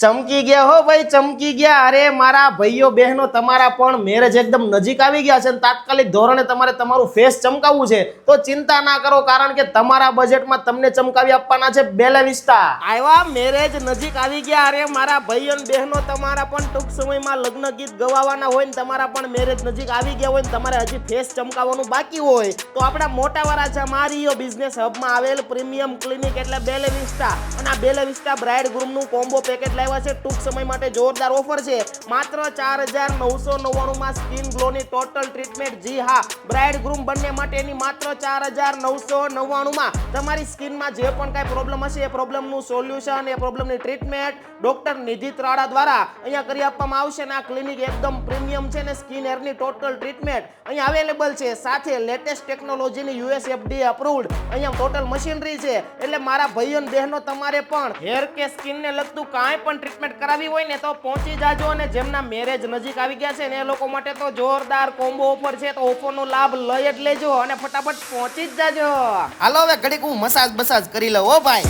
ચમકી ગયા હો ભાઈ, ચમકી ગયા. અરે મારા ભાઈઓ બહેનો, તમારા પણ મેરેજ એકદમ નજીક આવી ગયા છે અને તાત્કાલિક ધોરણે તમારે તમારું ફેસ ચમકાવવું છે તો ચિંતા ના કરો, કારણ કે તમારા બજેટમાં તમને ચમકાવી આપવાના છે બેલા વિસ્ટા. આવ્યા મેરેજ નજીક આવી ગયા. અરે મારા ભાઈઓ અને બહેનો, તમારા પણ ટૂંક સમયમાં લગ્ન ગીત ગવાવાના હોય ને તમારા પણ મેરેજ નજીક આવી ગયા હોય ને તમારે હજી ફેસ ચમકાવવાનું બાકી હોય તો આપણા મોટાવાળા છે મારીઓ બિઝનેસ હબમાં આવેલ પ્રીમિયમ ક્લિનિક એટલે બેલા વિસ્ટા અને આ બેલા વિસ્ટા બ્રાઇડ ગ્રૂમનું કોમ્બો પેકેજ છે. ટૂંક સમય માટે જોરદાર ઓફર છે. માત્ર 4999 માં સ્કિન ગ્લોની ટોટલ ટ્રીટમેન્ટ. જી હા, બ્રાઇડ ગ્રૂમ બંને માટેની માત્ર 4999 માં તમારી સ્કિનમાં જે પણ કાંઈ પ્રોબ્લેમ હશે એ પ્રોબ્લેમનું સોલ્યુશન, એ પ્રોબ્લેમની ટ્રીટમેન્ટ ડોક્ટર નિધિ ત્રાડા દ્વારા અહીંયા કરી આપવામાં આવશે. અને આ ક્લિનિક એકદમ પ્રીમિયમ છે ને સ્કિન હેરની ટોટલ ટ્રીટમેન્ટ અહીંયા અવેલેબલ છે. સાથે લેટેસ્ટ ટેકનોલોજીની US FDA અપ્રૂવ્ડ અહીંયા ટોટલ મશીનરી છે. એટલે મારા ભાઈઓ અને બહેનો, તમારે પણ હેર કે સ્કિનને લગતું કાંઈ પણ ટ્રીટમેન્ટ કરાવી હોય ને તો પહોંચી જાજો. અને જેમના મેરેજ નજીક આવી ગયા છે ને એ લોકો માટે તો જોરદાર કોમ્બો ઓફર છે, તો ઓફરનો લાભ લઈ જ લેજો અને ફટાફટ પહોંચી જ જાજો. હાલો હવે ઘડીક હું મસાજ કરી લઉં હો ભાઈ.